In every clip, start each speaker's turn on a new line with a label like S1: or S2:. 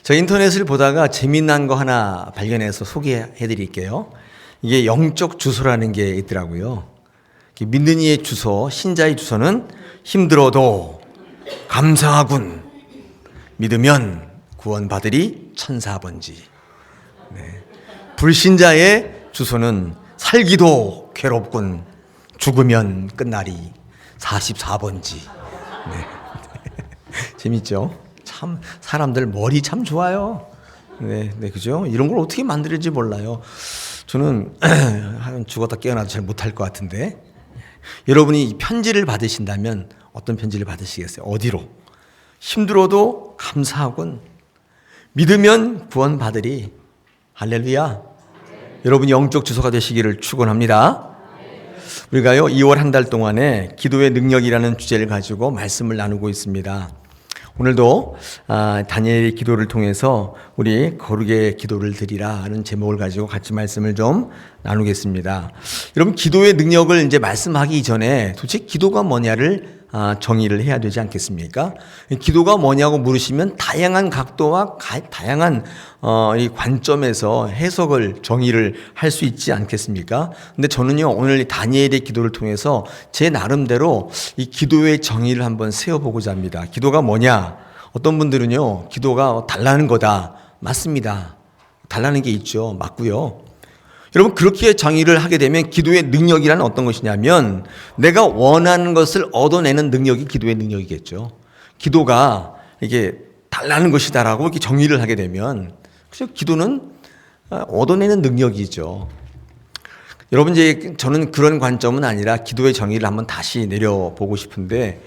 S1: 저 인터넷을 보다가 재미난 거 하나 발견해서 소개해 드릴게요. 이게 영적 주소라는 게 있더라고요. 믿는 이의 주소, 신자의 주소는 힘들어도 감사하군. 믿으면 구원받으리 천사번지. 네. 불신자의 주소는 살기도 괴롭군. 죽으면 끝나리 44번지. 네. 재밌죠? 참 사람들 머리 참 좋아요. 네, 그죠? 이런 걸 어떻게 만들는지 몰라요. 저는 죽었다 깨어나도 잘 못할 것 같은데. 여러분이 편지를 받으신다면 어떤 편지를 받으시겠어요? 어디로? 힘들어도 감사하군. 믿으면 구원받으리. 할렐루야. 여러분 영적 주소가 되시기를 축원합니다. 우리가요 2월 한 달 동안에 기도의 능력이라는 주제를 가지고 말씀을 나누고 있습니다. 오늘도 다니엘의 기도를 통해서 우리 거룩의 기도를 드리라는 제목을 가지고 같이 말씀을 좀 나누겠습니다. 여러분 기도의 능력을 이제 말씀하기 전에 도대체 기도가 뭐냐를 정의를 해야 되지 않겠습니까? 기도가 뭐냐고 물으시면 다양한 각도와 다양한 이 관점에서 해석을 정의를 할 수 있지 않겠습니까? 근데 저는요 오늘 다니엘의 기도를 통해서 제 나름대로 이 기도의 정의를 한번 세워보고자 합니다. 기도가 뭐냐? 어떤 분들은요 기도가 달라는 거다. 맞습니다. 달라는 게 있죠. 맞고요. 여러분 그렇게 정의를 하게 되면 기도의 능력이란 어떤 것이냐면 내가 원하는 것을 얻어내는 능력이 기도의 능력이겠죠. 기도가 이게 달라는 것이다라고 이렇게 정의를 하게 되면 그래서 기도는 얻어내는 능력이죠. 여러분 이제 저는 그런 관점은 아니라 기도의 정의를 한번 다시 내려보고 싶은데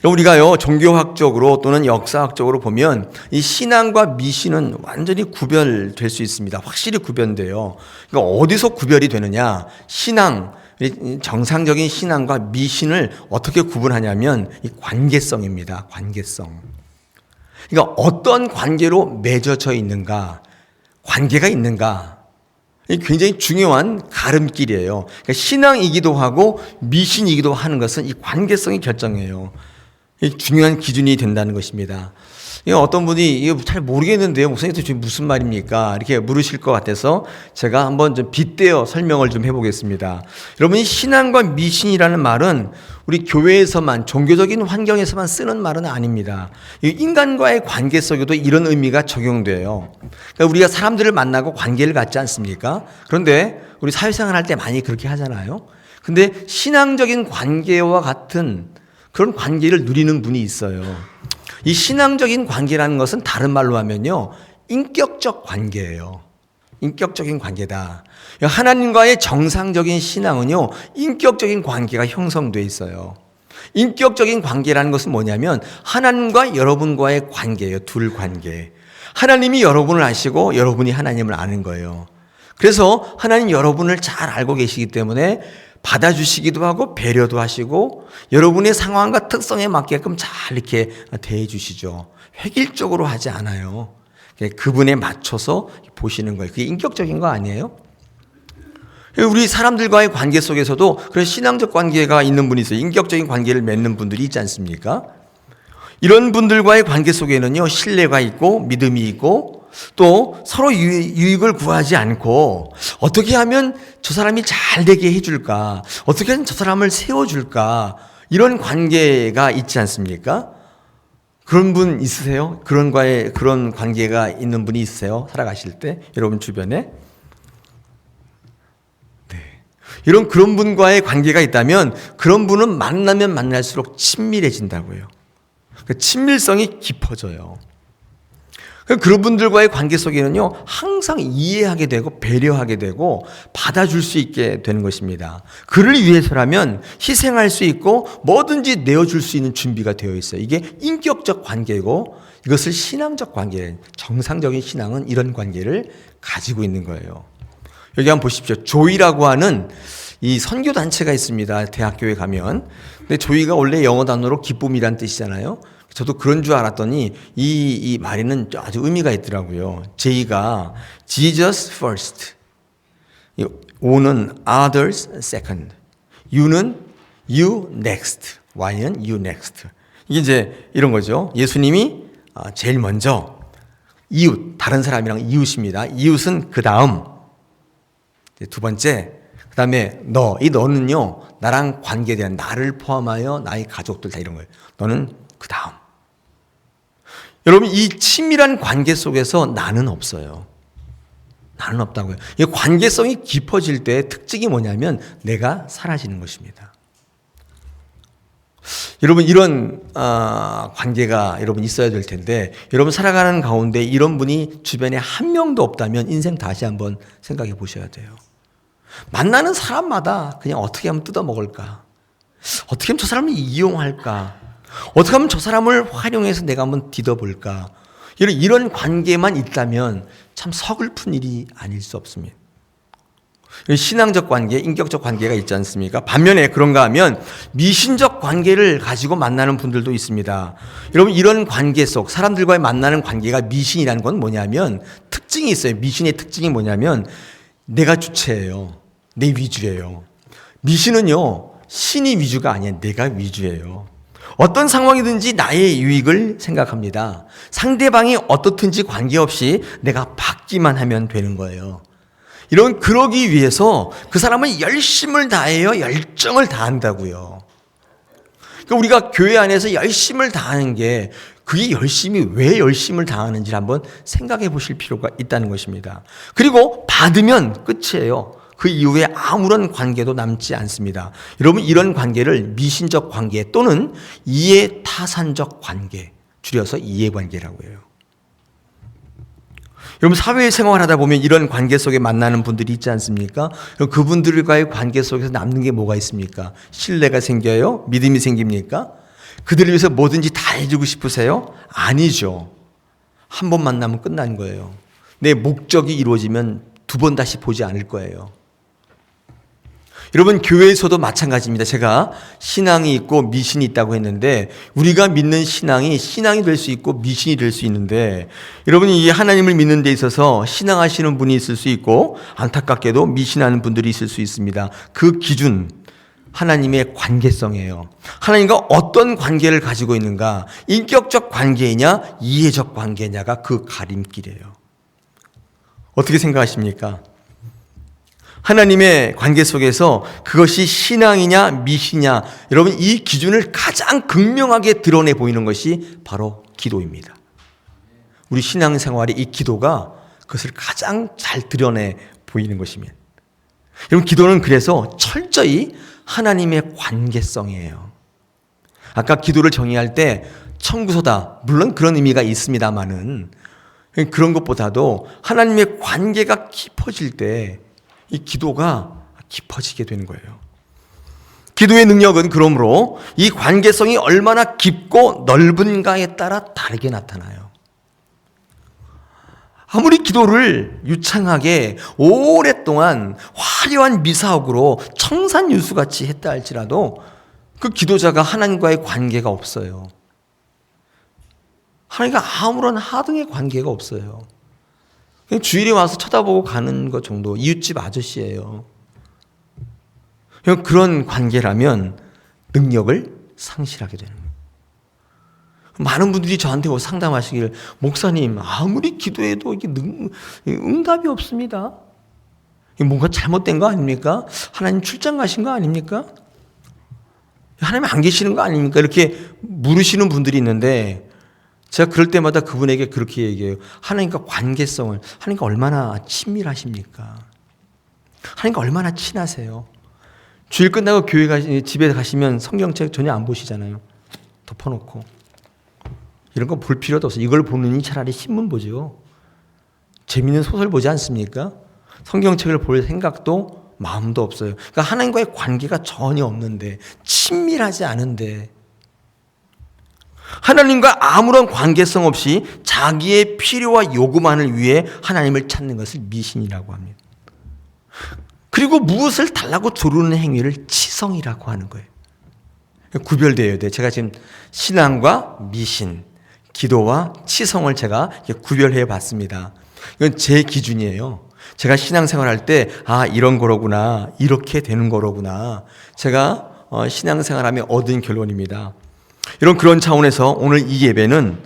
S1: 우리가요 종교학적으로 또는 역사학적으로 보면 이 신앙과 미신은 완전히 구별될 수 있습니다. 확실히 구별돼요. 그러니까 어디서 구별이 되느냐? 신앙, 정상적인 신앙과 미신을 어떻게 구분하냐면 이 관계성입니다. 관계성. 그러니까 어떤 관계로 맺어져 있는가? 관계가 있는가? 굉장히 중요한 가름길이에요. 그러니까 신앙이기도 하고 미신이기도 하는 것은 이 관계성이 결정해요. 중요한 기준이 된다는 것입니다. 어떤 분이 이거 잘 모르겠는데요. 목사님 지금 무슨 말입니까? 이렇게 물으실 것 같아서 제가 한번 좀 빗대어 설명을 좀 해보겠습니다. 여러분이 신앙과 미신이라는 말은 우리 교회에서만 종교적인 환경에서만 쓰는 말은 아닙니다. 인간과의 관계 속에도 이런 의미가 적용돼요. 그러니까 우리가 사람들을 만나고 관계를 갖지 않습니까? 그런데 우리 사회생활 할 때 많이 그렇게 하잖아요. 근데 신앙적인 관계와 같은 그런 관계를 누리는 분이 있어요. 이 신앙적인 관계라는 것은 다른 말로 하면요 인격적 관계예요. 인격적인 관계다. 하나님과의 정상적인 신앙은요 인격적인 관계가 형성돼 있어요. 인격적인 관계라는 것은 뭐냐면 하나님과 여러분과의 관계예요. 둘 관계. 하나님이 여러분을 아시고 여러분이 하나님을 아는 거예요. 그래서 하나님 여러분을 잘 알고 계시기 때문에 받아주시기도 하고 배려도 하시고 여러분의 상황과 특성에 맞게끔 잘 이렇게 대해 주시죠. 획일적으로 하지 않아요. 그분에 맞춰서 보시는 거예요. 그게 인격적인 거 아니에요? 우리 사람들과의 관계 속에서도 그런 신앙적 관계가 있는 분이 있어요. 인격적인 관계를 맺는 분들이 있지 않습니까? 이런 분들과의 관계 속에는요 신뢰가 있고 믿음이 있고 또 서로 유익을 구하지 않고 어떻게 하면 저 사람이 잘 되게 해줄까? 어떻게 하면 저 사람을 세워줄까? 이런 관계가 있지 않습니까? 그런 분 있으세요? 그런 관계가 있는 분이 있으세요? 살아가실 때 여러분 주변에? 네. 그런 분과의 관계가 있다면 그런 분은 만나면 만날수록 친밀해진다고요. 그 친밀성이 깊어져요. 그런 분들과의 관계 속에는요 항상 이해하게 되고 배려하게 되고 받아줄 수 있게 되는 것입니다. 그를 위해서라면 희생할 수 있고 뭐든지 내어줄 수 있는 준비가 되어 있어요. 이게 인격적 관계고 이것을 신앙적 관계, 정상적인 신앙은 이런 관계를 가지고 있는 거예요. 여기 한번 보십시오. 조이라고 하는 이 선교단체가 있습니다. 대학교에 가면. 근데 조이가 원래 영어 단어로 기쁨이란 뜻이잖아요. 저도 그런 줄 알았더니 이 말에는 아주 의미가 있더라고요. J가 Jesus first, O는 others second, U는 you next, Y는 you next. 이게 이제 이런 거죠. 예수님이 제일 먼저, 이웃, 다른 사람이랑 이웃입니다. 이웃은 그 다음. 두 번째, 그 다음에 너. 이 너는요, 나랑 관계된, 나를 포함하여 나의 가족들 다 이런 거예요. 너는 그 다음. 여러분, 이 친밀한 관계 속에서 나는 없어요. 나는 없다고요. 이 관계성이 깊어질 때 특징이 뭐냐면 내가 사라지는 것입니다. 여러분, 이런 관계가 여러분 있어야 될 텐데, 여러분 살아가는 가운데 이런 분이 주변에 한 명도 없다면 인생 다시 한번 생각해 보셔야 돼요. 만나는 사람마다 그냥 어떻게 하면 뜯어먹을까? 어떻게 하면 저 사람을 이용할까? 어떻게 하면 저 사람을 활용해서 내가 한번 뒤져볼까? 이런 관계만 있다면 참 서글픈 일이 아닐 수 없습니다. 신앙적 관계, 인격적 관계가 있지 않습니까? 반면에 그런가 하면 미신적 관계를 가지고 만나는 분들도 있습니다. 여러분, 이런 관계 속 사람들과의 만나는 관계가 미신이라는 건 뭐냐면 특징이 있어요. 미신의 특징이 뭐냐면 내가 주체예요. 내 위주예요. 미신은요, 신이 위주가 아니야. 내가 위주예요. 어떤 상황이든지 나의 유익을 생각합니다. 상대방이 어떻든지 관계없이 내가 받기만 하면 되는 거예요. 그러기 위해서 그 사람은 열심을 다해요. 열정을 다한다고요. 그러니까 우리가 교회 안에서 열심을 다하는 게 그게 왜 열심을 다하는지 한번 생각해 보실 필요가 있다는 것입니다. 그리고 받으면 끝이에요. 그 이후에 아무런 관계도 남지 않습니다. 여러분, 이런 관계를 미신적 관계 또는 이해타산적 관계, 줄여서 이해관계라고 해요. 여러분, 사회생활 하다 보면 이런 관계 속에 만나는 분들이 있지 않습니까? 그분들과의 관계 속에서 남는 게 뭐가 있습니까? 신뢰가 생겨요? 믿음이 생깁니까? 그들을 위해서 뭐든지 다 해주고 싶으세요? 아니죠. 한 번 만나면 끝난 거예요. 내 목적이 이루어지면 두 번 다시 보지 않을 거예요. 여러분, 교회에서도 마찬가지입니다. 제가 신앙이 있고 미신이 있다고 했는데 우리가 믿는 신앙이 될 수 있고 미신이 될 수 있는데, 여러분이 이 하나님을 믿는 데 있어서 신앙하시는 분이 있을 수 있고 안타깝게도 미신하는 분들이 있을 수 있습니다. 그 기준, 하나님의 관계성이에요. 하나님과 어떤 관계를 가지고 있는가, 인격적 관계이냐 이해적 관계냐가 그 가림길이에요. 어떻게 생각하십니까? 하나님의 관계 속에서 그것이 신앙이냐 미신이냐, 여러분 이 기준을 가장 극명하게 드러내 보이는 것이 바로 기도입니다. 우리 신앙생활의 이 기도가 그것을 가장 잘 드러내 보이는 것입니다. 여러분, 기도는 그래서 철저히 하나님의 관계성이에요. 아까 기도를 정의할 때 청구서다, 물론 그런 의미가 있습니다만은 그런 것보다도 하나님의 관계가 깊어질 때 이 기도가 깊어지게 되는 거예요. 기도의 능력은 그러므로 이 관계성이 얼마나 깊고 넓은가에 따라 다르게 나타나요. 아무리 기도를 유창하게 오랫동안 화려한 미사옥으로 청산유수같이 했다 할지라도 그 기도자가 하나님과의 관계가 없어요. 하나님과 아무런 하등의 관계가 없어요. 주일에 와서 쳐다보고 가는 것 정도, 이웃집 아저씨예요. 그런 관계라면 능력을 상실하게 되는 거예요. 많은 분들이 저한테 상담하시길, 목사님 아무리 기도해도 이게 응답이 없습니다. 뭔가 잘못된 거 아닙니까? 하나님 출장 가신 거 아닙니까? 하나님 안 계시는 거 아닙니까? 이렇게 물으시는 분들이 있는데 제가 그럴 때마다 그분에게 그렇게 얘기해요. 하나님과 관계성을, 하나님과 얼마나 친밀하십니까? 하나님과 얼마나 친하세요? 주일 끝나고 집에 가시면 성경책 전혀 안 보시잖아요. 덮어놓고. 이런 거 볼 필요도 없어요. 이걸 보느니 차라리 신문 보죠. 재밌는 소설 보지 않습니까? 성경책을 볼 생각도 마음도 없어요. 그러니까 하나님과의 관계가 전혀 없는데, 친밀하지 않은데, 하나님과 아무런 관계성 없이 자기의 필요와 요구만을 위해 하나님을 찾는 것을 미신이라고 합니다. 그리고 무엇을 달라고 조르는 행위를 치성이라고 하는 거예요. 구별되어야 돼요. 제가 지금 신앙과 미신, 기도와 치성을 제가 구별해 봤습니다. 이건 제 기준이에요. 제가 신앙생활할 때 이런 거로구나, 이렇게 되는 거로구나, 제가 신앙생활하며 얻은 결론입니다. 여러분, 그런 차원에서 오늘 이 예배는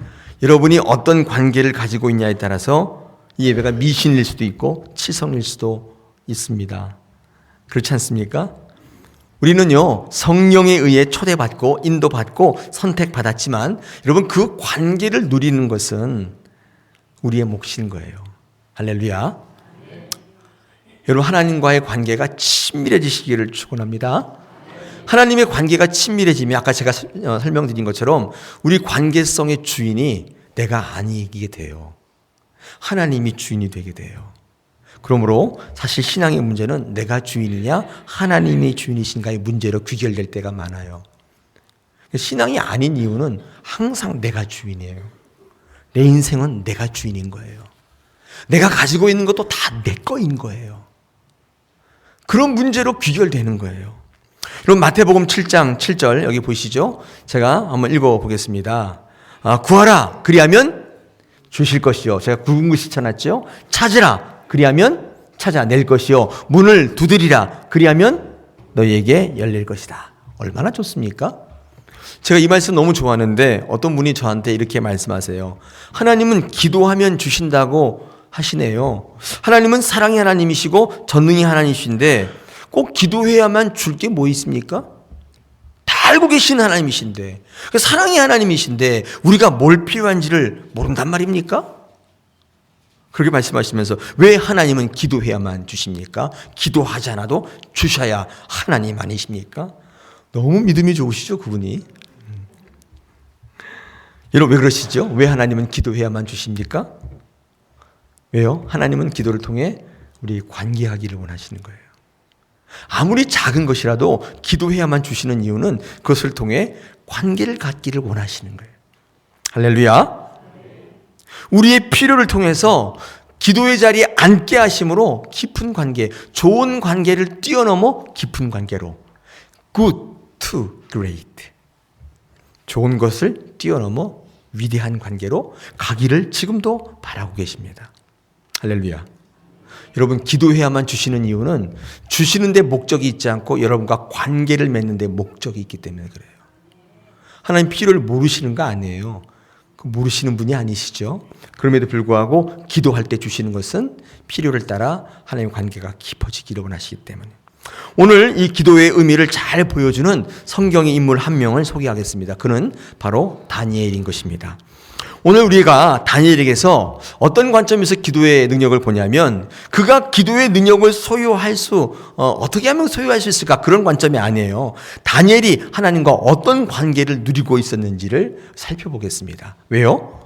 S1: 여러분이 어떤 관계를 가지고 있냐에 따라서 이 예배가 미신일 수도 있고 치성일 수도 있습니다. 그렇지 않습니까? 우리는요, 성령에 의해 초대받고 인도받고 선택받았지만 여러분 그 관계를 누리는 것은 우리의 몫인 거예요. 할렐루야. 여러분 하나님과의 관계가 친밀해지시기를 축원합니다. 하나님의 관계가 친밀해지면 아까 제가 설명드린 것처럼 우리 관계성의 주인이 내가 아니게 돼요. 하나님이 주인이 되게 돼요. 그러므로 사실 신앙의 문제는 내가 주인이냐 하나님이 주인이신가의 문제로 귀결될 때가 많아요. 신앙이 아닌 이유는 항상 내가 주인이에요. 내 인생은 내가 주인인 거예요. 내가 가지고 있는 것도 다 내 거인 거예요. 그런 문제로 귀결되는 거예요. 그럼 마태복음 7장 7절 여기 보시죠. 제가 한번 읽어보겠습니다. 구하라 그리하면 주실 것이요. 제가 굵은 시쳐놨죠. 찾으라 그리하면 찾아낼 것이요. 문을 두드리라 그리하면 너희에게 열릴 것이다. 얼마나 좋습니까? 제가 이 말씀 너무 좋아하는데 어떤 분이 저한테 이렇게 말씀하세요. 하나님은 기도하면 주신다고 하시네요. 하나님은 사랑의 하나님이시고 전능의 하나님이신데 꼭 기도해야만 줄 게 뭐 있습니까? 다 알고 계신 하나님이신데 사랑의 하나님이신데 우리가 뭘 필요한지를 모른단 말입니까? 그렇게 말씀하시면서 왜 하나님은 기도해야만 주십니까? 기도하지 않아도 주셔야 하나님 아니십니까? 너무 믿음이 좋으시죠, 그분이? 여러분 왜 그러시죠? 왜 하나님은 기도해야만 주십니까? 왜요? 하나님은 기도를 통해 우리 관계하기를 원하시는 거예요. 아무리 작은 것이라도 기도해야만 주시는 이유는 그것을 통해 관계를 갖기를 원하시는 거예요. 할렐루야. 우리의 필요를 통해서 기도의 자리에 앉게 하심으로 깊은 관계, 좋은 관계를 뛰어넘어 깊은 관계로 good to great, 좋은 것을 뛰어넘어 위대한 관계로 가기를 지금도 바라고 계십니다. 할렐루야. 여러분 기도해야만 주시는 이유는 주시는 데 목적이 있지 않고 여러분과 관계를 맺는 데 목적이 있기 때문에 그래요. 하나님 필요를 모르시는 거 아니에요. 모르시는 분이 아니시죠. 그럼에도 불구하고 기도할 때 주시는 것은 필요를 따라 하나님 관계가 깊어지기를 원하시기 때문에 오늘 이 기도의 의미를 잘 보여주는 성경의 인물 한 명을 소개하겠습니다. 그는 바로 다니엘인 것입니다. 오늘 우리가 다니엘에게서 어떤 관점에서 기도의 능력을 보냐면 그가 기도의 능력을 어떻게 하면 소유할 수 있을까 그런 관점이 아니에요. 다니엘이 하나님과 어떤 관계를 누리고 있었는지를 살펴보겠습니다. 왜요?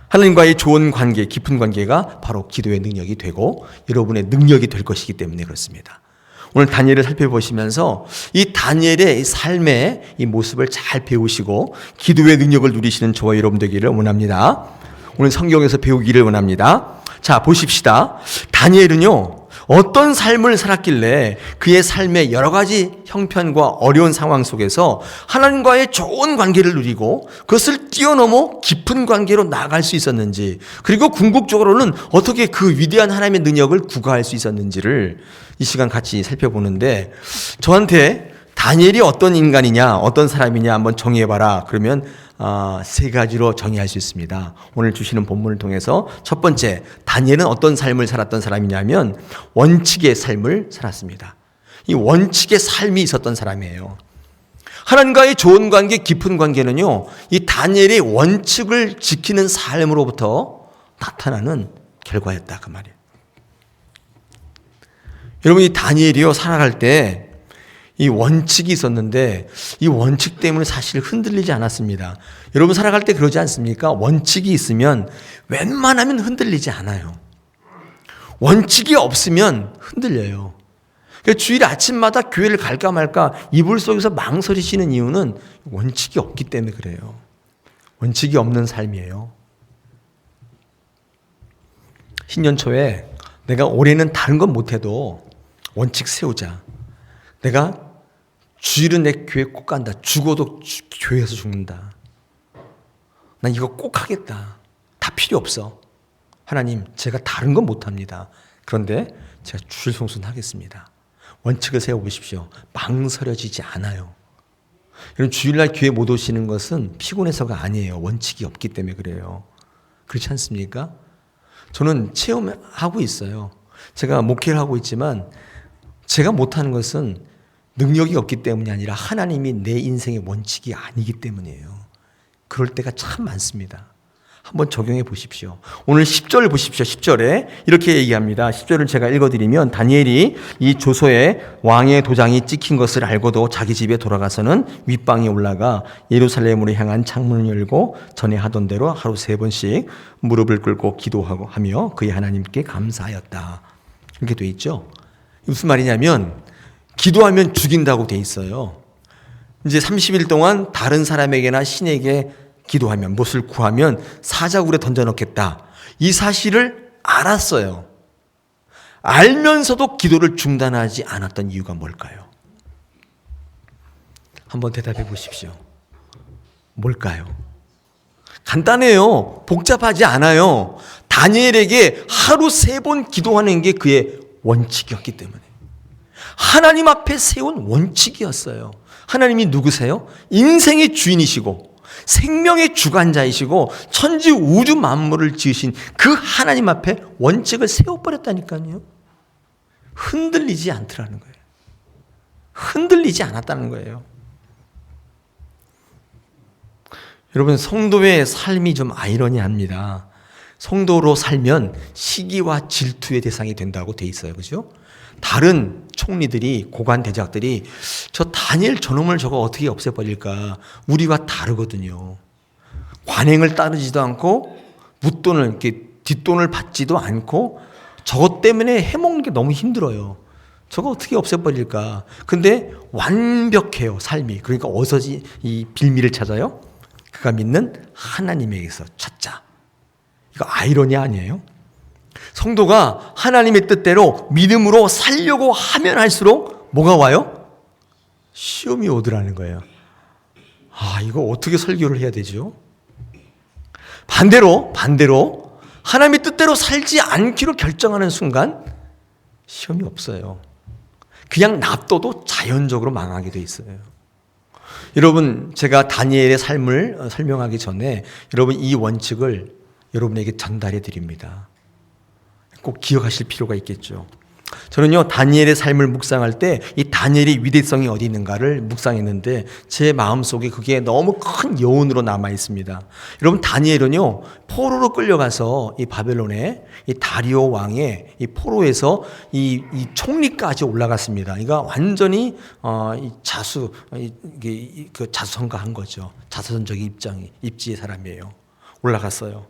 S1: 하나님과의 좋은 관계, 깊은 관계가 바로 기도의 능력이 되고 여러분의 능력이 될 것이기 때문에 그렇습니다. 오늘 다니엘을 살펴보시면서 이 다니엘의 삶의 이 모습을 잘 배우시고 기도의 능력을 누리시는 저와 여러분 되기를 원합니다. 오늘 성경에서 배우기를 원합니다. 자, 보십시다. 다니엘은요, 어떤 삶을 살았길래 그의 삶의 여러 가지 형편과 어려운 상황 속에서 하나님과의 좋은 관계를 누리고 그것을 뛰어넘어 깊은 관계로 나아갈 수 있었는지, 그리고 궁극적으로는 어떻게 그 위대한 하나님의 능력을 구가할 수 있었는지를 이 시간 같이 살펴보는데, 저한테 다니엘이 어떤 인간이냐, 어떤 사람이냐 한번 정의해봐라. 그러면 세 가지로 정의할 수 있습니다. 오늘 주시는 본문을 통해서 첫 번째, 다니엘은 어떤 삶을 살았던 사람이냐면 원칙의 삶을 살았습니다. 이 원칙의 삶이 있었던 사람이에요. 하나님과의 좋은 관계, 깊은 관계는요, 이 다니엘의 원칙을 지키는 삶으로부터 나타나는 결과였다 그 말이에요. 여러분, 이 다니엘이요 살아갈 때 이 원칙이 있었는데 이 원칙 때문에 사실 흔들리지 않았습니다. 여러분 살아갈 때 그러지 않습니까? 원칙이 있으면 웬만하면 흔들리지 않아요. 원칙이 없으면 흔들려요. 그러니까 주일 아침마다 교회를 갈까 말까 이불 속에서 망설이시는 이유는 원칙이 없기 때문에 그래요. 원칙이 없는 삶이에요. 신년 초에 내가 올해는 다른 건 못해도 원칙 세우자. 내가 주일은 내 교회 꼭 간다. 죽어도 교회에서 죽는다. 난 이거 꼭 하겠다. 다 필요 없어. 하나님, 제가 다른 건 못합니다. 그런데 제가 주일 송순하겠습니다. 원칙을 세워보십시오. 망설여지지 않아요. 여러분 주일날 교회 못 오시는 것은 피곤해서가 아니에요. 원칙이 없기 때문에 그래요. 그렇지 않습니까? 저는 체험하고 있어요. 제가 목회를 하고 있지만 제가 못하는 것은 능력이 없기 때문이 아니라 하나님이 내 인생의 원칙이 아니기 때문이에요. 그럴 때가 참 많습니다. 한번 적용해 보십시오. 오늘 10절 보십시오. 10절에 이렇게 얘기합니다. 10절을 제가 읽어드리면 다니엘이 이 조서에 왕의 도장이 찍힌 것을 알고도 자기 집에 돌아가서는 윗방에 올라가 예루살렘으로 향한 창문을 열고 전에 하던 대로 하루 3번씩 무릎을 꿇고 기도하고 하며 그의 하나님께 감사하였다. 이렇게 돼 있죠. 무슨 말이냐면 기도하면 죽인다고 돼 있어요. 이제 30일 동안 다른 사람에게나 신에게 기도하면 무엇을 구하면 사자굴에 던져넣겠다. 이 사실을 알았어요. 알면서도 기도를 중단하지 않았던 이유가 뭘까요? 한번 대답해 보십시오. 뭘까요? 간단해요. 복잡하지 않아요. 다니엘에게 하루 3번 기도하는 게 그의 원칙이었기 때문에. 하나님 앞에 세운 원칙이었어요. 하나님이 누구세요? 인생의 주인이시고 생명의 주관자이시고 천지 우주 만물을 지으신 그 하나님 앞에 원칙을 세워버렸다니까요. 흔들리지 않더라는 거예요. 흔들리지 않았다는 거예요. 여러분 성도의 삶이 좀 아이러니합니다. 성도로 살면 시기와 질투의 대상이 된다고 돼 있어요. 그죠? 다른 총리들이 고관 대작들이 저 다니엘 저놈을 저거 어떻게 없애버릴까 우리와 다르거든요. 관행을 따르지도 않고 묻돈을 이렇게 뒷돈을 받지도 않고 저것 때문에 해먹는 게 너무 힘들어요. 저거 어떻게 없애버릴까. 근데 완벽해요 삶이. 그러니까 어디서 이 빌미를 찾아요? 그가 믿는 하나님에게서 찾자. 이거 아이러니 아니에요? 성도가 하나님의 뜻대로 믿음으로 살려고 하면 할수록 뭐가 와요? 시험이 오더라는 거예요. 아, 이거 어떻게 설교를 해야 되죠? 반대로 하나님의 뜻대로 살지 않기로 결정하는 순간 시험이 없어요. 그냥 놔둬도 자연적으로 망하게 돼 있어요. 여러분, 제가 다니엘의 삶을 설명하기 전에 여러분 이 원칙을 여러분에게 전달해 드립니다. 꼭 기억하실 필요가 있겠죠. 저는요 다니엘의 삶을 묵상할 때 이 다니엘의 위대성이 어디 있는가를 묵상했는데 제 마음속에 그게 너무 큰 여운으로 남아 있습니다. 여러분 다니엘은요 포로로 끌려가서 이 바벨론의 이 다리오 왕의 이 포로에서 이 총리까지 올라갔습니다. 그러니까 완전히 그 자수성가한 거죠. 자선적인 입지의 사람이에요. 올라갔어요.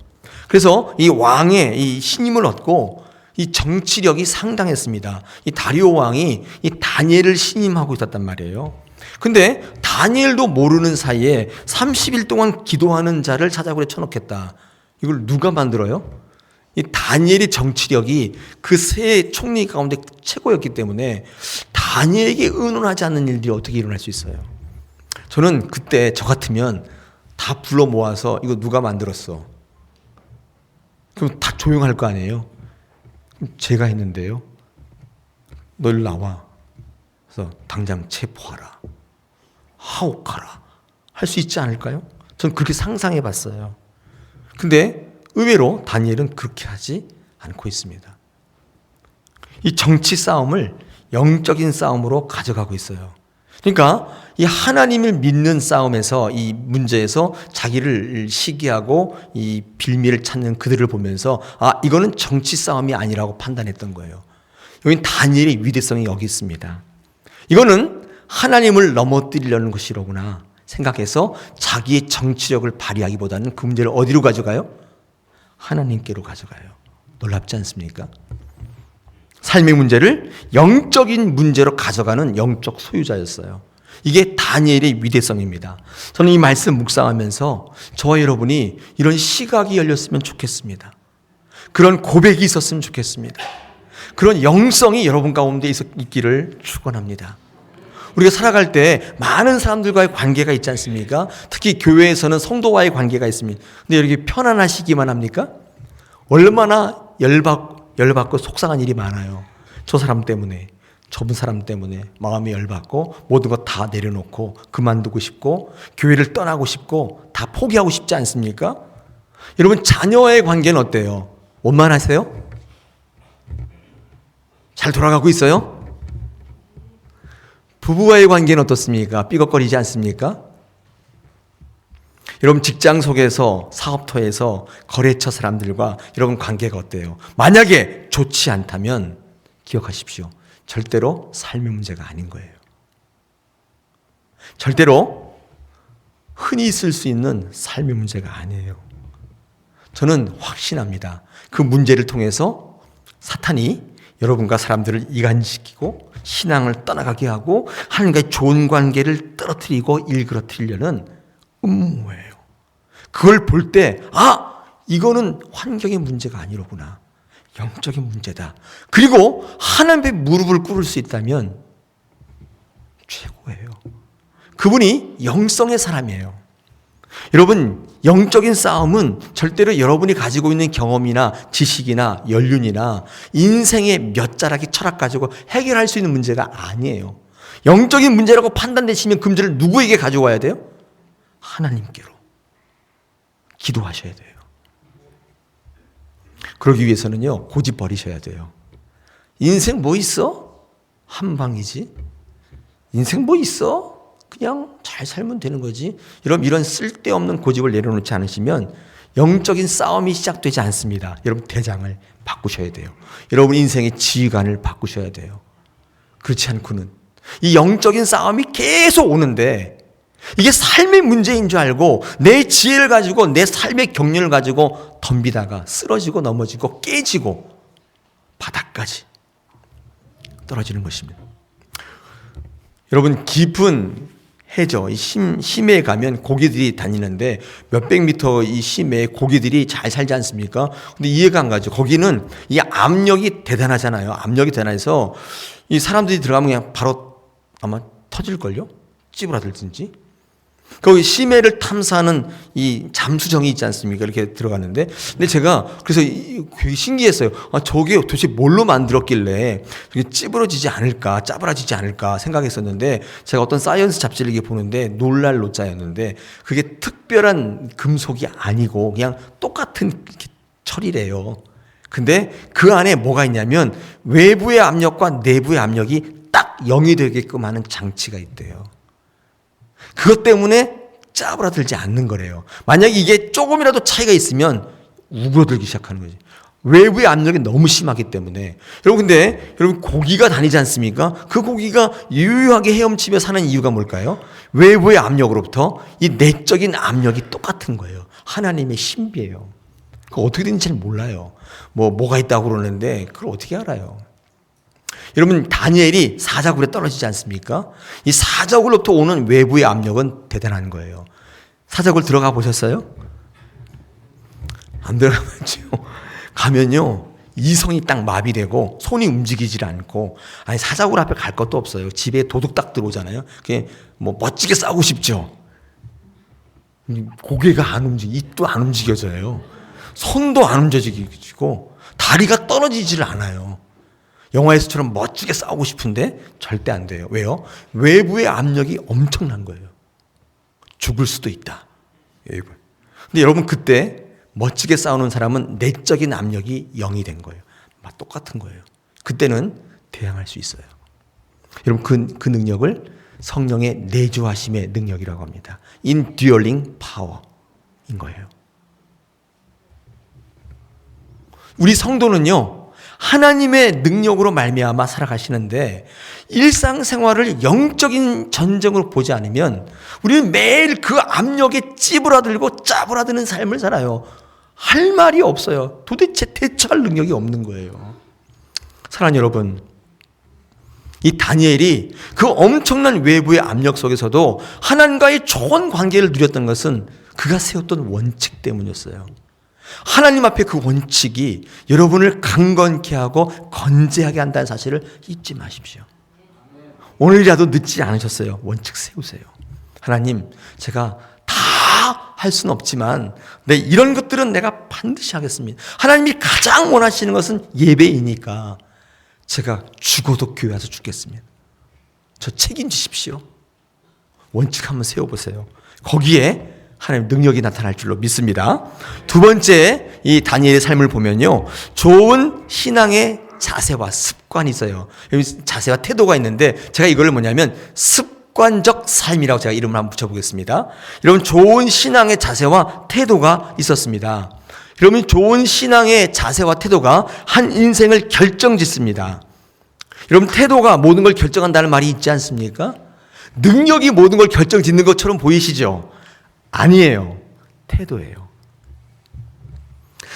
S1: 그래서 이 왕의 이 신임을 얻고 이 정치력이 상당했습니다. 이 다리오 왕이 이 다니엘을 신임하고 있었단 말이에요. 근데 다니엘도 모르는 사이에 30일 동안 기도하는 자를 사자굴에 쳐놓겠다. 이걸 누가 만들어요? 이 다니엘의 정치력이 그 세 총리 가운데 최고였기 때문에 다니엘에게 의논하지 않는 일들이 어떻게 일어날 수 있어요? 저는 그때 저 같으면 다 불러 모아서 이거 누가 만들었어? 그럼 다 조용할 거 아니에요? 제가 했는데요. 너 일로 나와. 그래서 당장 체포하라. 하옥하라. 할 수 있지 않을까요? 전 그렇게 상상해 봤어요. 근데 의외로 다니엘은 그렇게 하지 않고 있습니다. 이 정치 싸움을 영적인 싸움으로 가져가고 있어요. 그러니까 이 하나님을 믿는 싸움에서 이 문제에서 자기를 시기하고 이 빌미를 찾는 그들을 보면서 아 이거는 정치 싸움이 아니라고 판단했던 거예요. 여긴 다니엘의 위대성이 여기 있습니다. 이거는 하나님을 넘어뜨리려는 것이로구나 생각해서 자기의 정치력을 발휘하기보다는 그 문제를 어디로 가져가요? 하나님께로 가져가요. 놀랍지 않습니까? 삶의 문제를 영적인 문제로 가져가는 영적 소유자였어요. 이게 다니엘의 위대성입니다. 저는 이 말씀 묵상하면서 저와 여러분이 이런 시각이 열렸으면 좋겠습니다. 그런 고백이 있었으면 좋겠습니다. 그런 영성이 여러분 가운데 있기를 축원합니다. 우리가 살아갈 때 많은 사람들과의 관계가 있지 않습니까? 특히 교회에서는 성도와의 관계가 있습니다. 근데 이렇게 편안하시기만 합니까? 얼마나 열받고 속상한 일이 많아요. 저 사람 때문에, 저분 사람 때문에 마음이 열받고 모든 것 다 내려놓고 그만두고 싶고 교회를 떠나고 싶고 다 포기하고 싶지 않습니까? 여러분 자녀와의 관계는 어때요? 원만하세요? 잘 돌아가고 있어요? 부부와의 관계는 어떻습니까? 삐걱거리지 않습니까? 여러분 직장 속에서 사업터에서 거래처 사람들과 여러분 관계가 어때요? 만약에 좋지 않다면 기억하십시오. 절대로 삶의 문제가 아닌 거예요. 절대로 흔히 있을 수 있는 삶의 문제가 아니에요. 저는 확신합니다. 그 문제를 통해서 사탄이 여러분과 사람들을 이간시키고 신앙을 떠나가게 하고 하나님과의 좋은 관계를 떨어뜨리고 일그러뜨리려는 음모예요. 그걸 볼 때 이거는 환경의 문제가 아니로구나. 영적인 문제다. 그리고 하나님의 무릎을 꿇을 수 있다면 최고예요. 그분이 영성의 사람이에요. 여러분 영적인 싸움은 절대로 여러분이 가지고 있는 경험이나 지식이나 연륜이나 인생의 몇 자락의 철학 가지고 해결할 수 있는 문제가 아니에요. 영적인 문제라고 판단되시면 그 문제를 누구에게 가져와야 돼요? 하나님께로 기도하셔야 돼요. 그러기 위해서는요, 고집 버리셔야 돼요. 인생 뭐 있어? 한 방이지. 인생 뭐 있어? 그냥 잘 살면 되는 거지. 여러분 이런 쓸데없는 고집을 내려놓지 않으시면 영적인 싸움이 시작되지 않습니다. 여러분 대장을 바꾸셔야 돼요. 여러분 인생의 지휘관을 바꾸셔야 돼요. 그렇지 않고는 이 영적인 싸움이 계속 오는데 이게 삶의 문제인 줄 알고 내 지혜를 가지고 내 삶의 경륜을 가지고 덤비다가 쓰러지고 넘어지고 깨지고 바닥까지 떨어지는 것입니다. 여러분 깊은 해죠. 이 심해에 가면 고기들이 다니는데 몇백 미터 이 심해에 고기들이 잘 살지 않습니까? 근데 이해가 안 가죠. 거기는 이 압력이 대단하잖아요. 압력이 대단해서 이 사람들이 들어가면 그냥 바로 아마 터질걸요? 찌부라들든지. 거기 심해를 탐사하는 이 잠수정이 있지 않습니까? 이렇게 들어가는데. 근데 제가 그래서 되게 신기했어요. 저게 도대체 뭘로 만들었길래 찌부러지지 않을까, 짜부라지지 않을까 생각했었는데 제가 어떤 사이언스 잡지를 이렇게 보는데 놀랄 노자였는데 그게 특별한 금속이 아니고 그냥 똑같은 철이래요. 근데 그 안에 뭐가 있냐면 외부의 압력과 내부의 압력이 딱 0이 되게끔 하는 장치가 있대요. 그것 때문에 짜부라들지 않는 거래요. 만약에 이게 조금이라도 차이가 있으면 우그러들기 시작하는 거지. 외부의 압력이 너무 심하기 때문에. 여러분 근데 여러분 고기가 다니지 않습니까? 그 고기가 유유하게 헤엄치며 사는 이유가 뭘까요? 외부의 압력으로부터 이 내적인 압력이 똑같은 거예요. 하나님의 신비예요. 그거 어떻게 되는지 잘 몰라요. 뭐가 있다고 그러는데 그걸 어떻게 알아요? 여러분 다니엘이 사자굴에 떨어지지 않습니까? 이 사자굴로부터 오는 외부의 압력은 대단한 거예요. 사자굴 들어가 보셨어요? 안 들어가죠. 가면요 이성이 딱 마비되고 손이 움직이질 않고 아니 사자굴 앞에 갈 것도 없어요. 집에 도둑 딱 들어오잖아요. 그게 뭐 멋지게 싸우고 싶죠. 고개가 안 움직여, 입도 안 움직여져요. 손도 안 움직이고 다리가 떨어지질 않아요. 영화에서처럼 멋지게 싸우고 싶은데 절대 안 돼요. 왜요? 외부의 압력이 엄청난 거예요. 죽을 수도 있다. 근데 여러분 그때 멋지게 싸우는 사람은 내적인 압력이 0이 된 거예요. 똑같은 거예요. 그때는 대항할 수 있어요. 여러분 그 능력을 성령의 내주하심의 능력이라고 합니다. Enduring power인 거예요. 우리 성도는요. 하나님의 능력으로 말미암아 살아가시는데 일상생활을 영적인 전쟁으로 보지 않으면 우리는 매일 그 압력에 찌부라들고 짜부라드는 삶을 살아요. 할 말이 없어요. 도대체 대처할 능력이 없는 거예요. 사랑하는 여러분, 이 다니엘이 그 엄청난 외부의 압력 속에서도 하나님과의 좋은 관계를 누렸던 것은 그가 세웠던 원칙 때문이었어요. 하나님 앞에 그 원칙이 여러분을 강건케 하고 건재하게 한다는 사실을 잊지 마십시오. 오늘이라도 늦지 않으셨어요. 원칙 세우세요. 하나님, 제가 다 할 수는 없지만 이런 것들은 내가 반드시 하겠습니다. 하나님이 가장 원하시는 것은 예배이니까 제가 죽어도 교회 와서 죽겠습니다. 저 책임지십시오. 원칙 한번 세워보세요. 거기에 하나님 능력이 나타날 줄로 믿습니다. 두 번째, 이 다니엘의 삶을 보면요, 좋은 신앙의 자세와 습관이 있어요. 여기 자세와 태도가 있는데, 제가 이걸 뭐냐면 습관적 삶이라고 제가 이름을 한번 붙여보겠습니다. 여러분, 좋은 신앙의 자세와 태도가 있었습니다. 여러분, 좋은 신앙의 자세와 태도가 한 인생을 결정짓습니다. 여러분, 태도가 모든 걸 결정한다는 말이 있지 않습니까? 능력이 모든 걸 결정짓는 것처럼 보이시죠? 아니에요. 태도예요.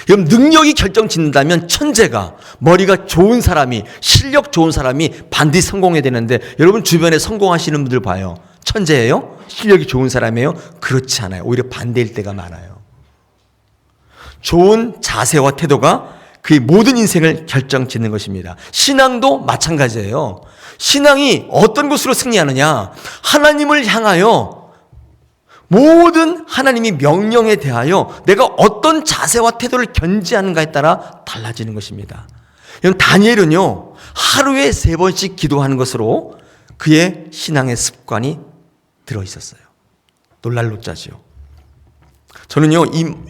S1: 여러분, 능력이 결정짓는다면 천재가, 머리가 좋은 사람이, 실력 좋은 사람이 반드시 성공해야 되는데, 여러분 주변에 성공하시는 분들 봐요. 천재예요? 실력이 좋은 사람이에요? 그렇지 않아요. 오히려 반대일 때가 많아요. 좋은 자세와 태도가 그의 모든 인생을 결정짓는 것입니다. 신앙도 마찬가지예요. 신앙이 어떤 것으로 승리하느냐? 하나님을 향하여 모든 하나님이 명령에 대하여 내가 어떤 자세와 태도를 견지하는가에 따라 달라지는 것입니다. 다니엘은요, 하루에 3번씩 기도하는 것으로 그의 신앙의 습관이 들어있었어요. 놀랄 노자지요. 저는요,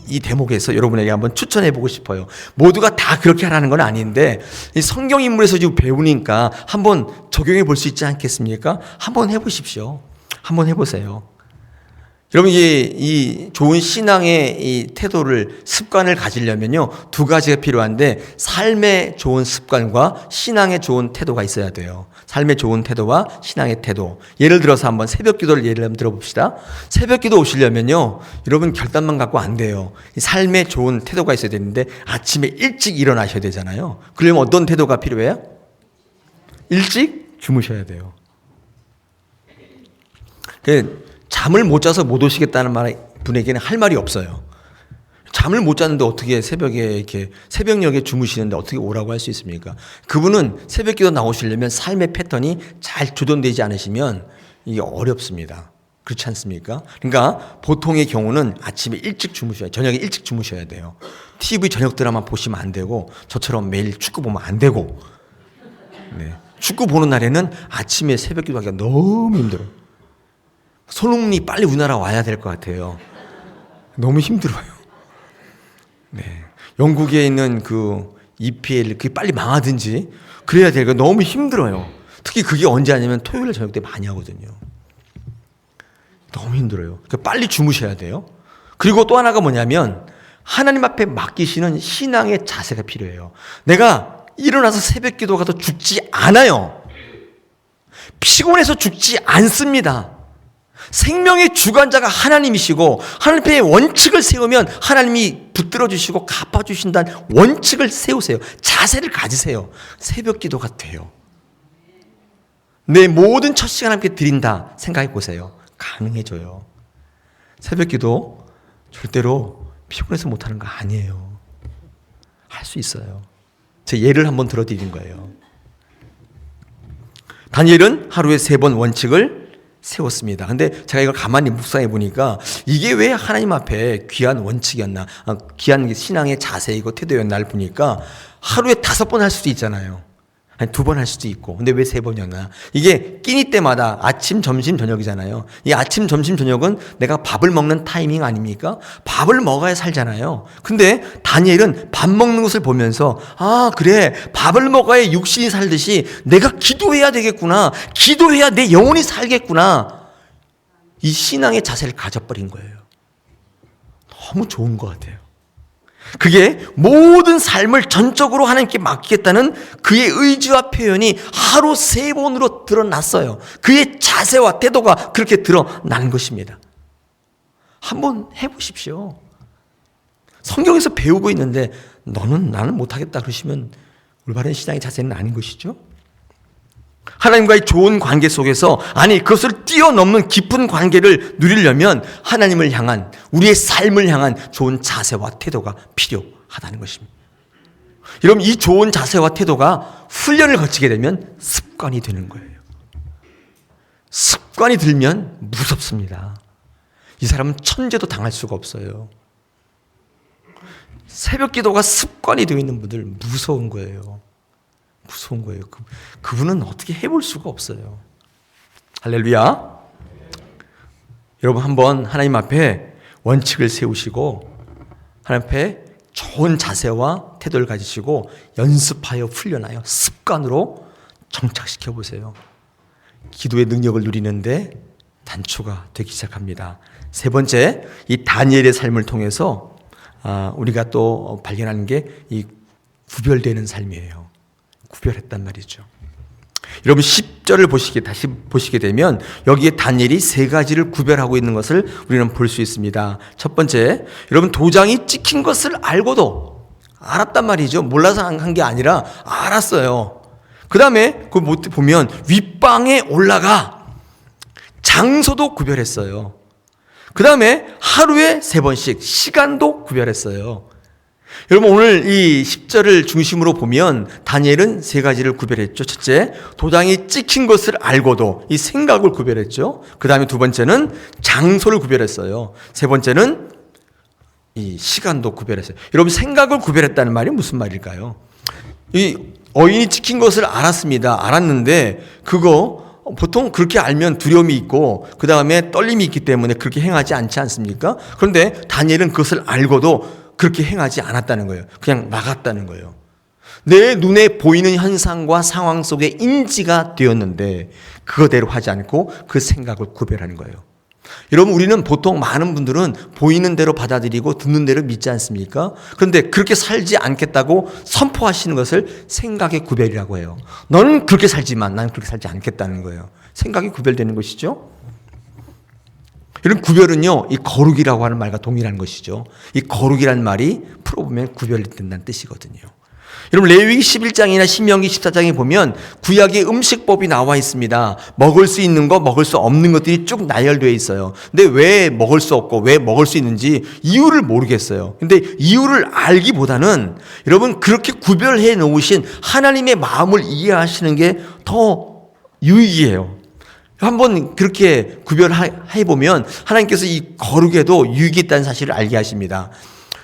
S1: 이 대목에서 여러분에게 한번 추천해보고 싶어요. 모두가 다 그렇게 하라는 건 아닌데, 이 성경 인물에서 지금 배우니까 한번 적용해 볼 수 있지 않겠습니까? 한번 해보십시오. 한번 해보세요. 여러분, 이 좋은 신앙의 이 태도를, 습관을 가지려면요, 2가지가 필요한데, 삶의 좋은 습관과 신앙의 좋은 태도가 있어야 돼요. 삶의 좋은 태도와 신앙의 태도. 예를 들어서 한번 새벽 기도를 예를 한번 들어봅시다. 새벽 기도 오시려면요, 여러분 결단만 갖고 안 돼요. 삶의 좋은 태도가 있어야 되는데, 아침에 일찍 일어나셔야 되잖아요. 그러려면 어떤 태도가 필요해요? 일찍 주무셔야 돼요. 잠을 못 자서 못 오시겠다는 분에게는 할 말이 없어요. 잠을 못 잤는데 어떻게 새벽에 이렇게 새벽녘에 주무시는데 어떻게 오라고 할 수 있습니까? 그분은 새벽 기도 나오시려면 삶의 패턴이 잘 조정되지 않으시면 이게 어렵습니다. 그렇지 않습니까? 그러니까 보통의 경우는 아침에 일찍 주무셔야, 저녁에 일찍 주무셔야 돼요. TV 저녁 드라마 보시면 안 되고, 저처럼 매일 축구 보면 안 되고, 네. 축구 보는 날에는 아침에 새벽 기도하기가 너무 힘들어요. 손흥민이 빨리 우리나라 와야 될 것 같아요. 너무 힘들어요. 네. 영국에 있는 그 EPL, 그게 빨리 망하든지 그래야 되니까 너무 힘들어요. 특히 그게 언제 하냐면 토요일 저녁 때 많이 하거든요. 너무 힘들어요. 그러니까 빨리 주무셔야 돼요. 그리고 또 하나가 뭐냐면 하나님 앞에 맡기시는 신앙의 자세가 필요해요. 내가 일어나서 새벽 기도 가도 죽지 않아요. 피곤해서 죽지 않습니다. 생명의 주관자가 하나님이시고 하나님의 원칙을 세우면 하나님이 붙들어 주시고 갚아 주신다는 원칙을 세우세요. 자세를 가지세요. 새벽 기도가 돼요. 내 모든 첫 시간 함께 드린다 생각해 보세요. 가능해져요. 새벽 기도 절대로 피곤해서 못하는 거 아니에요. 할 수 있어요. 제 예를 한번 들어드린 거예요. 다니엘은 하루에 3번 원칙을 세웠습니다. 근데 제가 이걸 가만히 묵상해 보니까 이게 왜 하나님 앞에 귀한 원칙이었나, 귀한 신앙의 자세이고 태도였나를 보니까 하루에 5번 할 수도 있잖아요. 아니 2번 할 수도 있고. 근데 왜 3번이었나? 이게 끼니 때마다 아침, 점심, 저녁이잖아요. 이 아침, 점심, 저녁은 내가 밥을 먹는 타이밍 아닙니까? 밥을 먹어야 살잖아요. 근데 다니엘은 밥 먹는 것을 보면서 아, 그래. 밥을 먹어야 육신이 살듯이 내가 기도해야 되겠구나. 기도해야 내 영혼이 살겠구나. 이 신앙의 자세를 가져버린 거예요. 너무 좋은 것 같아요. 그게 모든 삶을 전적으로 하나님께 맡기겠다는 그의 의지와 표현이 하루 3번으로 드러났어요. 그의 자세와 태도가 그렇게 드러나는 것입니다. 한번 해보십시오. 성경에서 배우고 있는데 나는 못하겠다 그러시면 올바른 신앙의 자세는 아닌 것이죠. 하나님과의 좋은 관계 속에서, 아니 그것을 뛰어넘는 깊은 관계를 누리려면 하나님을 향한, 우리의 삶을 향한 좋은 자세와 태도가 필요하다는 것입니다. 여러분, 이 좋은 자세와 태도가 훈련을 거치게 되면 습관이 되는 거예요. 습관이 들면 무섭습니다. 이 사람은 천재도 당할 수가 없어요. 새벽 기도가 습관이 되어 있는 분들 무서운 거예요. 무서운 거예요. 그분은 어떻게 해볼 수가 없어요. 할렐루야. 여러분 한번 하나님 앞에 원칙을 세우시고 하나님 앞에 좋은 자세와 태도를 가지시고 연습하여 훈련하여 습관으로 정착시켜 보세요. 기도의 능력을 누리는데 단초가 되기 시작합니다. 세 번째, 이 다니엘의 삶을 통해서 우리가 또 발견하는 게 이 구별되는 삶이에요. 구별했단 말이죠. 여러분 10절을 다시 보시게 되면 여기에 다니엘이 세 가지를 구별하고 있는 것을 우리는 볼 수 있습니다. 첫 번째, 여러분 도장이 찍힌 것을 알고도 알았단 말이죠. 몰라서 한 게 아니라 알았어요. 그 다음에 그걸 보면 윗방에 올라가 장소도 구별했어요. 그 다음에 하루에 3번씩 시간도 구별했어요. 여러분 오늘 이 10절을 중심으로 보면 다니엘은 세 가지를 구별했죠. 첫째, 도장이 찍힌 것을 알고도 이 생각을 구별했죠. 그 다음에 두 번째는 장소를 구별했어요. 세 번째는 이 시간도 구별했어요. 여러분 생각을 구별했다는 말이 무슨 말일까요? 이 어인이 찍힌 것을 알았는데 그거 보통 그렇게 알면 두려움이 있고 그 다음에 떨림이 있기 때문에 그렇게 행하지 않지 않습니까? 그런데 다니엘은 그것을 알고도 그렇게 행하지 않았다는 거예요. 그냥 나갔다는 거예요. 내 눈에 보이는 현상과 상황 속에 인지가 되었는데 그거대로 하지 않고 그 생각을 구별하는 거예요. 여러분 우리는 보통 많은 분들은 보이는 대로 받아들이고 듣는 대로 믿지 않습니까? 그런데 그렇게 살지 않겠다고 선포하시는 것을 생각의 구별이라고 해요. 너는 그렇게 살지만 나는 그렇게 살지 않겠다는 거예요. 생각이 구별되는 것이죠. 이런 구별은요, 이 거룩이라고 하는 말과 동일한 것이죠. 이 거룩이라는 말이 풀어보면 구별된다는 뜻이거든요. 여러분 레위기 11장이나 신명기 14장에 보면 구약의 음식법이 나와 있습니다. 먹을 수 있는 거, 먹을 수 없는 것들이 쭉 나열되어 있어요. 근데 왜 먹을 수 없고 왜 먹을 수 있는지 이유를 모르겠어요. 근데 이유를 알기보다는 여러분 그렇게 구별해 놓으신 하나님의 마음을 이해하시는 게 더 유익이에요. 한번 그렇게 구별해보면 하나님께서 이 거룩에도 유익이 있다는 사실을 알게 하십니다.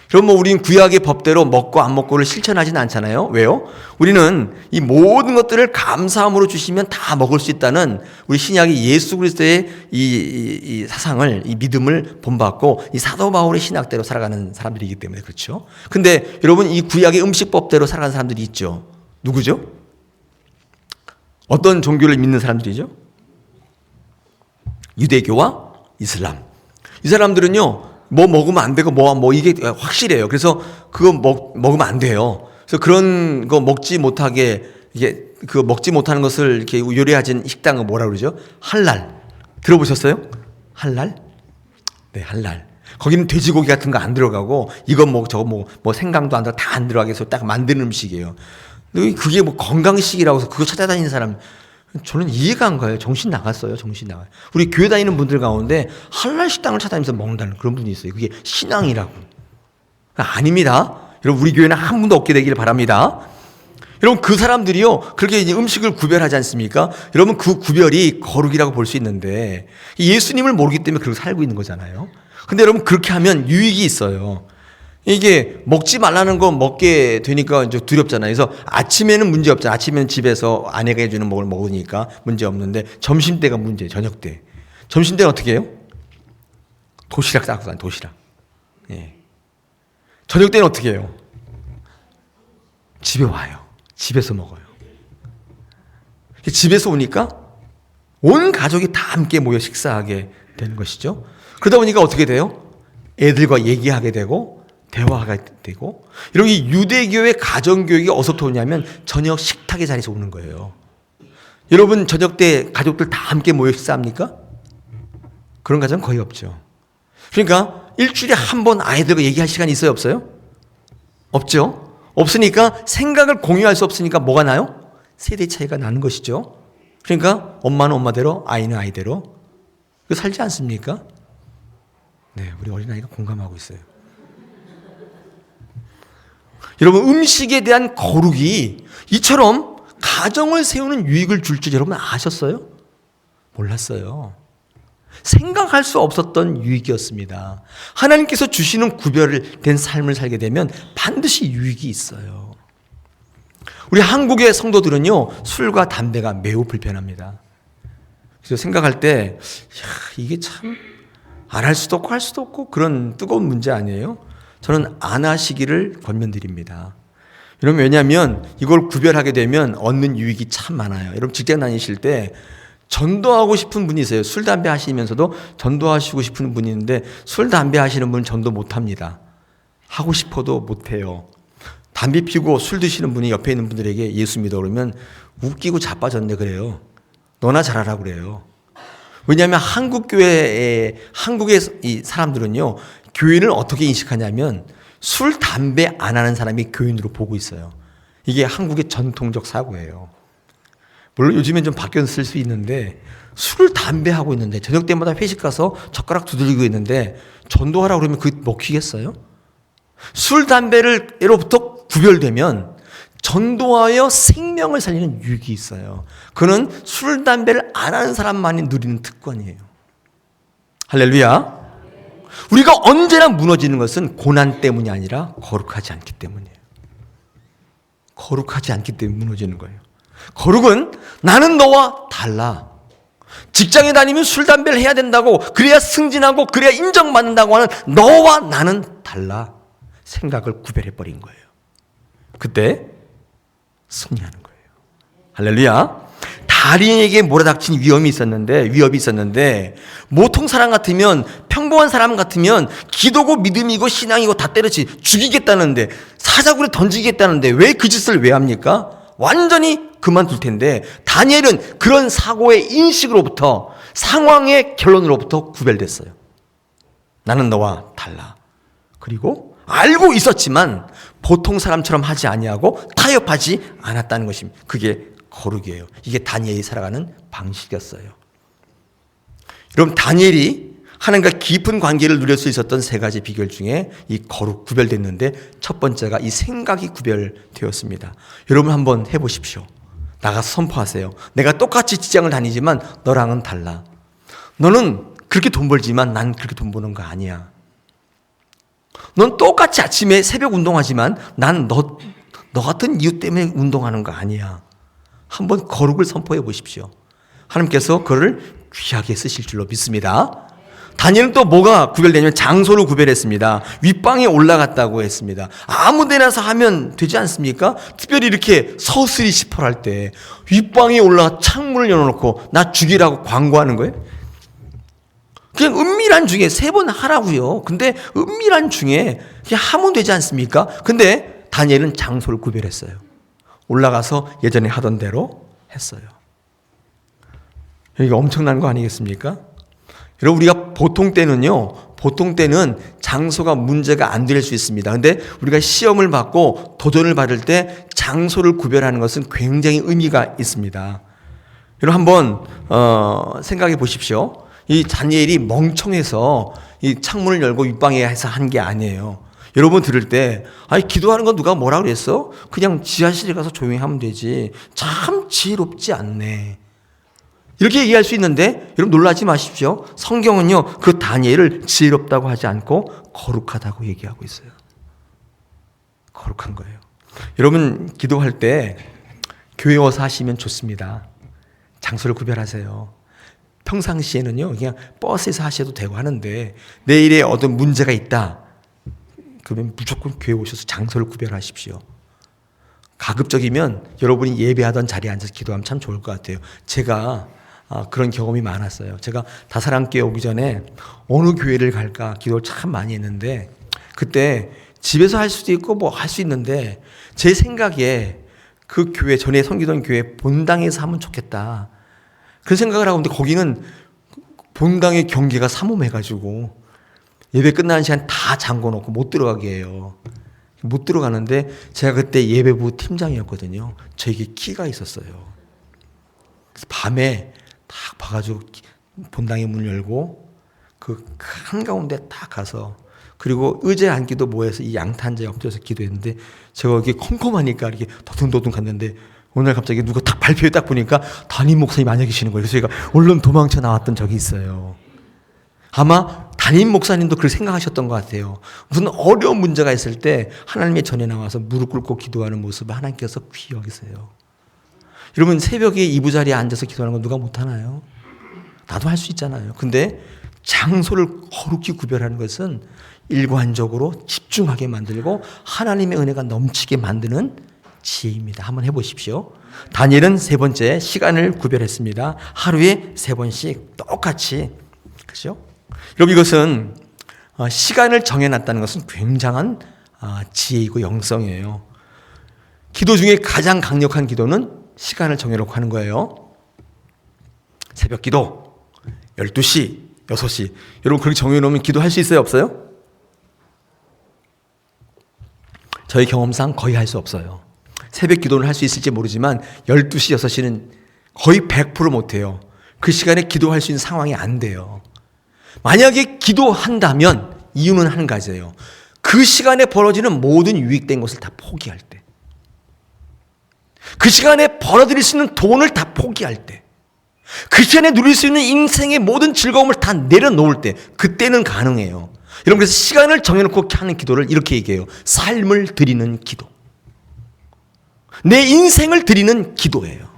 S1: 그럼 우리는 구약의 법대로 먹고 안 먹고를 실천하지는 않잖아요. 왜요? 우리는 이 모든 것들을 감사함으로 주시면 다 먹을 수 있다는 우리 신약의 예수 그리스도의 이 사상을, 이 믿음을 본받고 이 사도 바울의 신학대로 살아가는 사람들이기 때문에 그렇죠. 근데 여러분 이 구약의 음식법대로 살아가는 사람들이 있죠. 누구죠? 어떤 종교를 믿는 사람들이죠? 유대교와 이슬람. 이 사람들은요, 뭐 먹으면 안 되고 뭐 이게 확실해요. 그래서 그거 먹으면 안 돼요. 그래서 그런 거 먹지 못하게 이게 그 먹지 못하는 것을 이렇게 요리하진 식당은 뭐라 그러죠? 할랄. 들어보셨어요? 할랄? 네, 할랄. 거기는 돼지고기 같은 거 안 들어가고 이건 뭐 저거 뭐 생강도 안 들어 다 안 들어가게 해서 딱 만드는 음식이에요. 그게 뭐 건강식이라고 해서 그거 찾아다니는 사람 저는 이해가 안 가요. 정신 나갔어요. 정신 나가요. 우리 교회 다니는 분들 가운데 할랄 식당을 찾아다니면서 먹는다는 그런 분이 있어요. 그게 신앙이라고. 아닙니다. 여러분 우리 교회는 한 분도 없게 되기를 바랍니다. 여러분 그 사람들이요 그렇게 이제 음식을 구별하지 않습니까? 여러분 그 구별이 거룩이라고 볼 수 있는데 예수님을 모르기 때문에 그렇게 살고 있는 거잖아요. 근데 여러분 그렇게 하면 유익이 있어요. 이게 먹지 말라는 거 먹게 되니까 이제 두렵잖아요. 그래서 아침에는 문제 없잖아요. 아침에는 집에서 아내가 해주는 걸 먹으니까 문제 없는데 점심때가 문제예요. 저녁때. 점심때는 어떻게 해요? 도시락 싸고 가요. 도시락. 예. 저녁때는 어떻게 해요? 집에 와요. 집에서 먹어요. 집에서 오니까 온 가족이 다 함께 모여 식사하게 되는 것이죠. 그러다 보니까 어떻게 돼요? 애들과 얘기하게 되고 대화가 되고 이렇게 유대교의 가정교육이 어디서부터 오냐면 저녁 식탁의 자리에서 오는 거예요. 여러분 저녁 때 가족들 다 함께 모여 식사합니까? 그런 가정 거의 없죠. 그러니까 일주일에 한 번 아이들과 얘기할 시간이 있어요? 없어요? 없죠. 없으니까 생각을 공유할 수 없으니까 뭐가 나요? 세대 차이가 나는 것이죠. 그러니까 엄마는 엄마대로 아이는 아이대로 살지 않습니까? 네, 우리 어린아이가 공감하고 있어요. 여러분 음식에 대한 거룩이 이처럼 가정을 세우는 유익을 줄 줄 여러분 아셨어요? 몰랐어요. 생각할 수 없었던 유익이었습니다. 하나님께서 주시는 구별된 삶을 살게 되면 반드시 유익이 있어요. 우리 한국의 성도들은요, 술과 담배가 매우 불편합니다. 그래서 생각할 때, 이게 참, 안 할 수도 없고 할 수도 없고 그런 뜨거운 문제 아니에요? 저는 안 하시기를 권면드립니다. 여러분, 왜냐하면 이걸 구별하게 되면 얻는 유익이 참 많아요. 여러분, 직장 다니실 때 전도하고 싶은 분이 있어요. 술, 담배 하시면서도 전도하시고 싶은 분이 있는데 술, 담배 하시는 분은 전도 못합니다. 하고 싶어도 못해요. 담배 피우고 술 드시는 분이 옆에 있는 분들에게 예수 믿어 그러면 웃기고 자빠졌네 그래요. 너나 잘하라고 그래요. 왜냐하면 한국의 이 사람들은요, 교인을 어떻게 인식하냐면 술, 담배 안 하는 사람이 교인으로 보고 있어요. 이게 한국의 전통적 사고예요. 물론 요즘엔 좀 바뀌었을 수 있는데 술을, 담배 하고 있는데 저녁 때마다 회식 가서 젓가락 두들기고 있는데 전도하라고 그러면 그게 먹히겠어요? 술, 담배로부터 구별되면 전도하여 생명을 살리는 유익이 있어요. 그는 술, 담배를 안 하는 사람만이 누리는 특권이에요. 할렐루야. 우리가 언제나 무너지는 것은 고난 때문이 아니라 거룩하지 않기 때문이에요. 거룩하지 않기 때문에 무너지는 거예요. 거룩은 나는 너와 달라. 직장에 다니면 술, 담배를 해야 된다고, 그래야 승진하고 그래야 인정받는다고 하는 너와 나는 달라. 생각을 구별해버린 거예요. 그때 승리하는 거예요. 할렐루야. 달인에게 몰아닥친 위협이 있었는데 보통 사람 같으면, 평범한 사람 같으면 기도고 믿음이고 신앙이고 다 때려치 죽이겠다는데, 사자굴에 던지겠다는데 왜 그 짓을 왜 합니까? 완전히 그만둘 텐데 다니엘은 그런 사고의 인식으로부터, 상황의 결론으로부터 구별됐어요. 나는 너와 달라. 그리고 알고 있었지만 보통 사람처럼 하지 아니하고 타협하지 않았다는 것입니다. 그게 거룩이에요. 이게 다니엘이 살아가는 방식이었어요. 여러분, 다니엘이 하나님과 깊은 관계를 누릴 수 있었던 세 가지 비결 중에 이 거룩 구별됐는데 첫 번째가 이 생각이 구별되었습니다. 여러분 한번 해보십시오. 나가서 선포하세요. 내가 똑같이 직장을 다니지만 너랑은 달라. 너는 그렇게 돈 벌지만 난 그렇게 돈 버는 거 아니야. 넌 똑같이 아침에 새벽 운동하지만 난 너 같은 이유 때문에 운동하는 거 아니야. 한번 거룩을 선포해 보십시오. 하나님께서 그를 귀하게 쓰실 줄로 믿습니다. 다니엘은 또 뭐가 구별되냐면 장소를 구별했습니다. 윗방에 올라갔다고 했습니다. 아무 데나서 하면 되지 않습니까? 특별히 이렇게 서슬이 시퍼할 때 윗방에 올라가 창문을 열어놓고 나 죽이라고 광고하는 거예요. 그냥 은밀한 중에 3번 하라고요. 근데 은밀한 중에 그냥 하면 되지 않습니까? 근데 다니엘은 장소를 구별했어요. 올라가서 예전에 하던 대로 했어요. 이게 엄청난 거 아니겠습니까? 여러분, 우리가 보통 때는 장소가 문제가 안 될 수 있습니다. 근데 우리가 시험을 받고 도전을 받을 때 장소를 구별하는 것은 굉장히 의미가 있습니다. 여러분 한번 생각해 보십시오. 이 다니엘이 멍청해서 이 창문을 열고 윗방에 해서 한 게 아니에요. 여러분 들을 때, 아니 기도하는 건 누가 뭐라 그랬어? 그냥 지하실에 가서 조용히 하면 되지. 참 지혜롭지 않네. 이렇게 얘기할 수 있는데 여러분 놀라지 마십시오. 성경은요, 그 다니엘을 지혜롭다고 하지 않고 거룩하다고 얘기하고 있어요. 거룩한 거예요. 여러분 기도할 때 교회 와서 하시면 좋습니다. 장소를 구별하세요. 평상시에는요, 그냥 버스에서 하셔도 되고 하는데 내일에 어떤 문제가 있다 그러면 무조건 교회 오셔서 장소를 구별하십시오. 가급적이면 여러분이 예배하던 자리에 앉아서 기도하면 참 좋을 것 같아요. 제가 그런 경험이 많았어요. 제가 다사랑교회 오기 전에 어느 교회를 갈까 기도를 참 많이 했는데 그때 집에서 할 수도 있고 뭐 할 수 있는데 제 생각에 그 교회, 전에 섬기던 교회 본당에서 하면 좋겠다. 그런 생각을 하고 있는데 거기는 본당의 경계가 삼엄해가지고 예배 끝나는 시간 다 잠궈놓고 못 들어가게 해요. 못 들어가는데 제가 그때 예배부 팀장이었거든요. 저에게 키가 있었어요. 그래서 밤에 딱 봐가지고 본당의 문을 열고 그 한가운데 딱 가서 그리고 의자에 앉기도 뭐해서 이 양탄자에 엎드려서 기도했는데 제가 여기 컴컴하니까 이렇게 더듬더듬 갔는데 오늘 갑자기 누가 딱 발표에 딱 보니까 담임 목사님 앉아 계시는 거예요. 그래서 제가 얼른 도망쳐 나왔던 적이 있어요. 아마 담임 목사님도 그렇게 생각하셨던 것 같아요. 무슨 어려운 문제가 있을 때 하나님의 전에 나와서 무릎 꿇고 기도하는 모습을 하나님께서 귀히 여기세요. 여러분, 새벽에 이부자리에 앉아서 기도하는 건 누가 못하나요? 나도 할 수 있잖아요. 근데 장소를 거룩히 구별하는 것은 일관적으로 집중하게 만들고 하나님의 은혜가 넘치게 만드는 지혜입니다. 한번 해보십시오. 다니엘은 세 번째 시간을 구별했습니다. 하루에 3번씩 똑같이. 그렇죠? 여러분, 이것은 시간을 정해놨다는 것은 굉장한 지혜이고 영성이에요. 기도 중에 가장 강력한 기도는 시간을 정해놓고 하는 거예요. 새벽 기도 12시, 6시. 여러분, 그렇게 정해놓으면 기도할 수 있어요, 없어요? 저희 경험상 거의 할 수 없어요. 새벽 기도는 할 수 있을지 모르지만 12시, 6시는 거의 100% 못해요. 그 시간에 기도할 수 있는 상황이 안 돼요. 만약에 기도한다면 이유는 한 가지예요. 그 시간에 벌어지는 모든 유익된 것을 다 포기할 때, 그 시간에 벌어들일 수 있는 돈을 다 포기할 때, 그 시간에 누릴 수 있는 인생의 모든 즐거움을 다 내려놓을 때, 그때는 가능해요. 여러분, 그래서 시간을 정해놓고 하는 기도를 이렇게 얘기해요. 삶을 드리는 기도. 내 인생을 드리는 기도예요.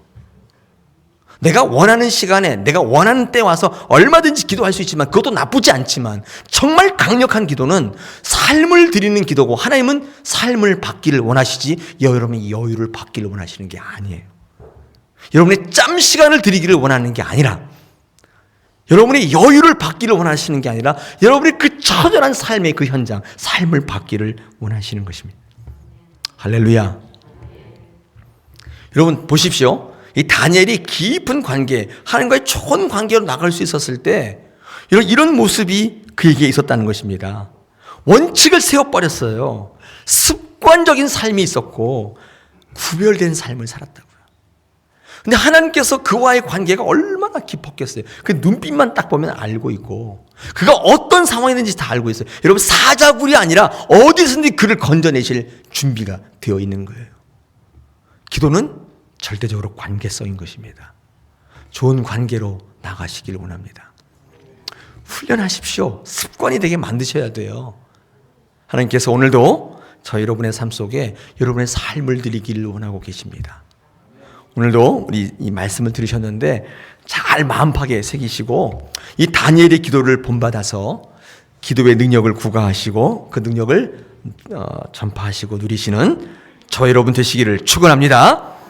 S1: 내가 원하는 시간에 내가 원하는 때 와서 얼마든지 기도할 수 있지만 그것도 나쁘지 않지만 정말 강력한 기도는 삶을 드리는 기도고, 하나님은 삶을 받기를 원하시지 여러분이 여유를 받기를 원하시는 게 아니에요. 여러분의 짬 시간을 드리기를 원하는 게 아니라, 여러분의 여유를 받기를 원하시는 게 아니라 여러분의 그 처절한 삶의 그 현장, 삶을 받기를 원하시는 것입니다. 할렐루야. 여러분 보십시오. 이 다니엘이 깊은 관계, 하나님과의 좋은 관계로 나갈 수 있었을 때 이런 모습이 그에게 있었다는 것입니다. 원칙을 세워버렸어요. 습관적인 삶이 있었고 구별된 삶을 살았다고요. 근데 하나님께서 그와의 관계가 얼마나 깊었겠어요. 그 눈빛만 딱 보면 알고 있고 그가 어떤 상황이든지 다 알고 있어요. 여러분, 사자굴이 아니라 어디서든지 그를 건져내실 준비가 되어 있는 거예요. 기도는 절대적으로 관계성인 것입니다. 좋은 관계로 나가시길 원합니다. 훈련하십시오. 습관이 되게 만드셔야 돼요. 하나님께서 오늘도 여러분의 삶 속에 여러분의 삶을 드리기를 원하고 계십니다. 오늘도 우리 이 말씀을 들으셨는데 잘 마음팍에 새기시고 이 다니엘의 기도를 본받아서 기도의 능력을 구가하시고 그 능력을 전파하시고 누리시는 저 여러분 되시기를 축원합니다.